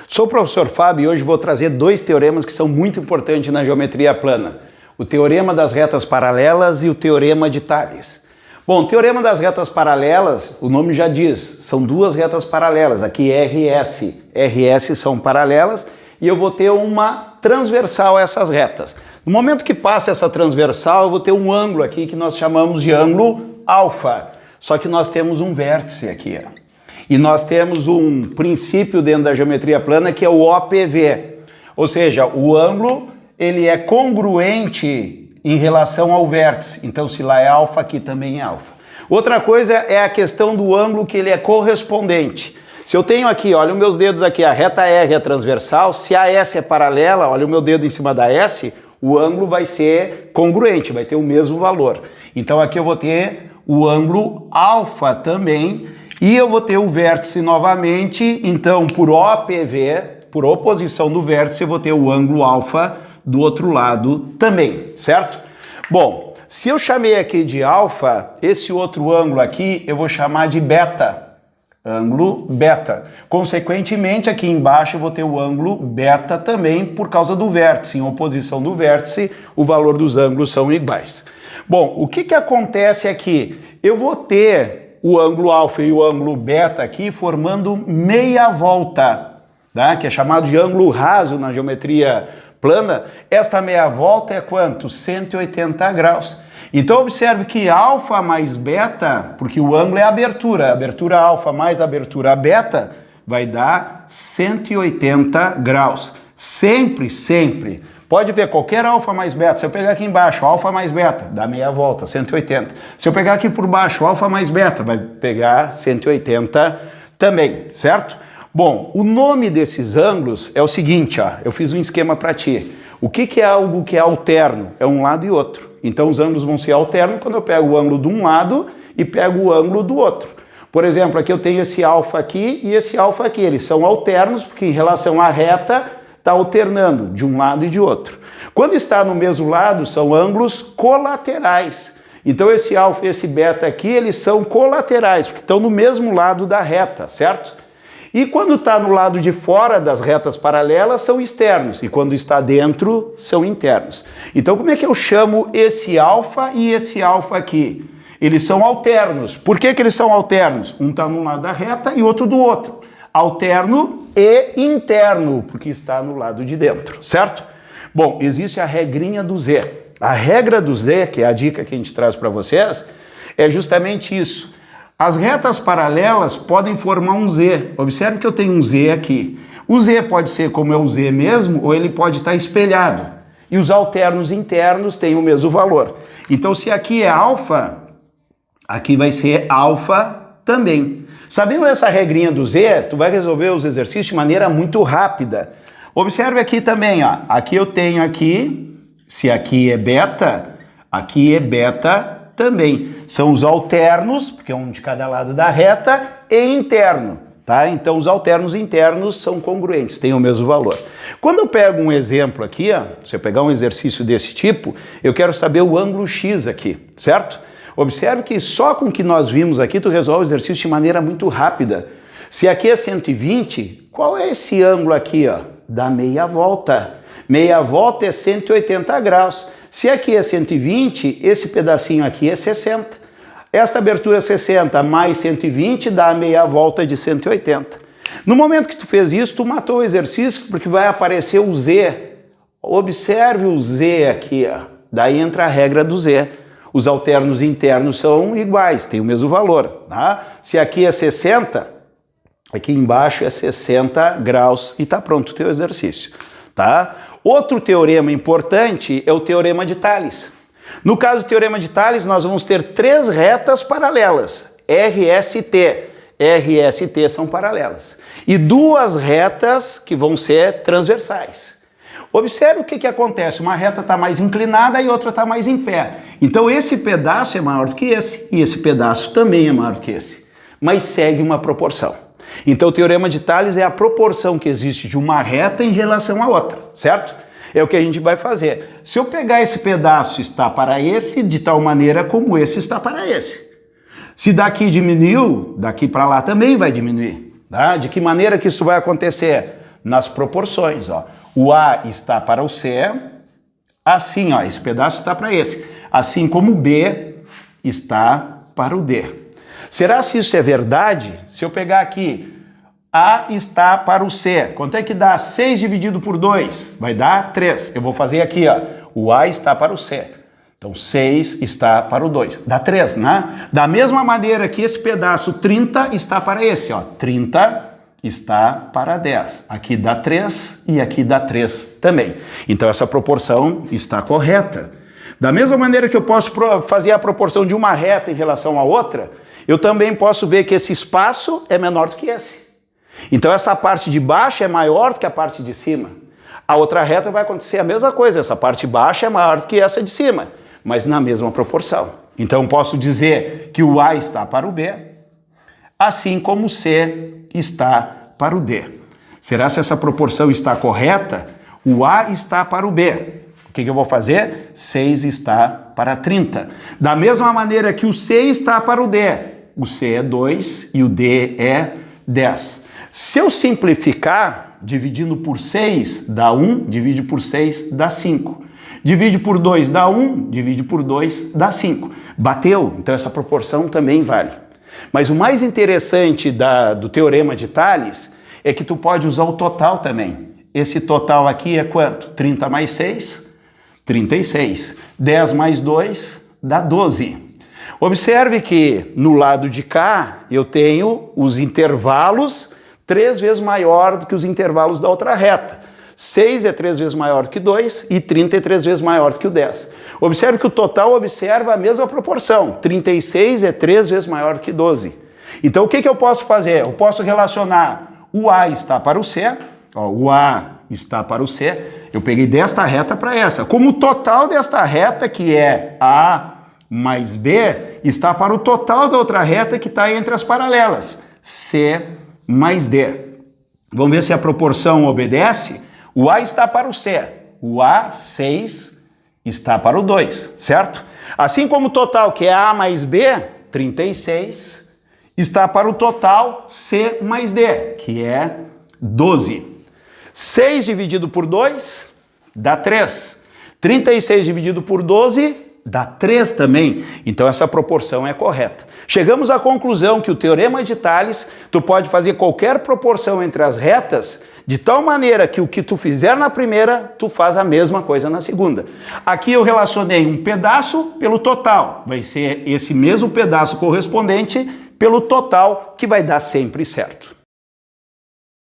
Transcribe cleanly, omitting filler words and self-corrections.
Sou o professor Fábio e hoje vou trazer dois teoremas que são muito importantes na geometria plana. O teorema das retas paralelas e o teorema de Tales. Bom, o teorema das retas paralelas, o nome já diz, são duas retas paralelas, aqui RS. RS são paralelas e eu vou ter uma transversal a essas retas. No momento que passa essa transversal, eu vou ter um ângulo aqui que nós chamamos de ângulo alfa. Só que nós temos um vértice aqui, ó. E nós temos um princípio dentro da geometria plana que é o OPV. Ou seja, o ângulo ele é congruente em relação ao vértice. Então, se lá é alfa, aqui também é alfa. Outra coisa é a questão do ângulo que ele é correspondente. Se eu tenho aqui, olha os meus dedos aqui, a reta R é transversal, se a S é paralela, olha o meu dedo em cima da S, o ângulo vai ser congruente, vai ter o mesmo valor. Então aqui eu vou ter o ângulo alfa também, e eu vou ter o vértice novamente, então por OPV, por oposição do vértice, eu vou ter o ângulo alfa do outro lado também, certo? Bom, se eu chamei aqui de alfa, esse outro ângulo aqui eu vou chamar de beta. Ângulo beta. Consequentemente, aqui embaixo eu vou ter o ângulo beta também por causa do vértice. Em oposição do vértice, o valor dos ângulos são iguais. Bom, o que acontece aqui? Eu vou ter o ângulo alfa e o ângulo beta aqui formando meia volta, tá? Que é chamado de ângulo raso na geometria plana. Esta meia volta é quanto? 180 graus. Então observe que alfa mais beta, porque o ângulo é a abertura alfa mais abertura beta vai dar 180 graus. Sempre, sempre. Pode ver qualquer alfa mais beta, se eu pegar aqui embaixo, alfa mais beta, dá meia volta, 180. Se eu pegar aqui por baixo, alfa mais beta, vai pegar 180 também, certo? Bom, o nome desses ângulos é o seguinte, ó, eu fiz um esquema para ti. O que é algo que é alterno? É um lado e outro. Então os ângulos vão ser alternos quando eu pego o ângulo de um lado e pego o ângulo do outro. Por exemplo, aqui eu tenho esse alfa aqui e esse alfa aqui. Eles são alternos porque em relação à reta está alternando de um lado e de outro. Quando está no mesmo lado, são ângulos colaterais. Então esse alfa e esse beta aqui, eles são colaterais, porque estão no mesmo lado da reta, certo? E quando está no lado de fora das retas paralelas, são externos. E quando está dentro, são internos. Então, como é que eu chamo esse alfa e esse alfa aqui? Eles são alternos. Por que eles são alternos? Um está no lado da reta e outro do outro. Alterno e interno, porque está no lado de dentro, certo? Bom, existe a regrinha do Z. A regra do Z, que é a dica que a gente traz para vocês, é justamente isso. As retas paralelas podem formar um Z. Observe que eu tenho um Z aqui. O Z pode ser como é o Z mesmo, ou ele pode estar espelhado. E os alternos internos têm o mesmo valor. Então, se aqui é alfa, aqui vai ser alfa também. Sabendo essa regrinha do Z, tu vai resolver os exercícios de maneira muito rápida. Observe aqui também, ó. Aqui eu tenho aqui, se aqui é beta também. São os alternos, porque é um de cada lado da reta, e interno, tá? Então os alternos internos são congruentes, têm o mesmo valor. Quando eu pego um exemplo aqui, ó, se eu pegar um exercício desse tipo, eu quero saber o ângulo X aqui, certo? Observe que só com o que nós vimos aqui, tu resolve o exercício de maneira muito rápida. Se aqui é 120, qual é esse ângulo aqui, ó? Dá meia volta. Meia volta é 180 graus. Se aqui é 120, esse pedacinho aqui é 60. Esta abertura é 60 mais 120 dá meia volta de 180. No momento que tu fez isso, tu matou o exercício porque vai aparecer o Z. Observe o Z aqui, ó. Daí entra a regra do Z. Os alternos internos são iguais, têm o mesmo valor, tá? Se aqui é 60, aqui embaixo é 60 graus e tá pronto o teu exercício, tá? Outro teorema importante é o teorema de Tales. No caso do teorema de Tales, nós vamos ter três retas paralelas, RST. RST são paralelas. E duas retas que vão ser transversais. Observe o que acontece, uma reta está mais inclinada e outra está mais em pé. Então esse pedaço é maior do que esse, e esse pedaço também é maior do que esse. Mas segue uma proporção. Então o teorema de Tales é a proporção que existe de uma reta em relação à outra, certo? É o que a gente vai fazer. Se eu pegar esse pedaço está para esse, de tal maneira como esse está para esse. Se daqui diminuiu, daqui para lá também vai diminuir. Tá? De que maneira que isso vai acontecer? nas proporções, ó. O A está para o C, assim, ó, esse pedaço está para esse. Assim como o B está para o D. Será se isso é verdade? Se eu pegar aqui, A está para o C, quanto é que dá 6 dividido por 2? Vai dar 3. Eu vou fazer aqui, ó, o A está para o C. Então, 6 está para o 2. Dá 3, né? Da mesma maneira que esse pedaço 30 está para esse, ó. 30 está para 10. Aqui dá 3 e aqui dá 3 também. Então, essa proporção está correta. Da mesma maneira que eu posso fazer a proporção de uma reta em relação à outra, eu também posso ver que esse espaço é menor do que esse. Então, essa parte de baixo é maior do que a parte de cima. A outra reta vai acontecer a mesma coisa. Essa parte baixa é maior do que essa de cima, mas na mesma proporção. Então, posso dizer que o A está para o B, assim como o C está para o D. Será se essa proporção está correta? O A está para o B. O que eu vou fazer? 6 está para 30. Da mesma maneira que o C está para o D. O C é 2 e o D é 10. Se eu simplificar, dividindo por 6 dá 1, divide por 6 dá 5. Divide por 2 dá 1, divide por 2 dá 5. Bateu? Então essa proporção também vale. Mas o mais interessante do teorema de Tales é que tu pode usar o total também. Esse total aqui é quanto? 30 mais 6, 36. 10 mais 2 dá 12. Observe que no lado de cá eu tenho os intervalos 3 vezes maior do que os intervalos da outra reta. 6 é 3 vezes maior que 2 e 30 é 3 vezes maior que o 10. Observe que o total observa a mesma proporção. 36 é 3 vezes maior que 12. Então o que eu posso fazer? Eu posso relacionar o A está para o C, ó, o A está para o C, eu peguei desta reta para essa. Como o total desta reta, que é A mais B, está para o total da outra reta que está entre as paralelas, C mais D. Vamos ver se a proporção obedece. O A está para o C, o A6 está para o 2, certo? Assim como o total, que é A mais B, 36, está para o total C mais D, que é 12. 6 dividido por 2 dá 3. 36 dividido por 12 dá 3 também. Então essa proporção é correta. Chegamos à conclusão que o teorema de Tales, tu pode fazer qualquer proporção entre as retas, de tal maneira que o que tu fizer na primeira, tu faz a mesma coisa na segunda. Aqui eu relacionei um pedaço pelo total. Vai ser esse mesmo pedaço correspondente pelo total, que vai dar sempre certo.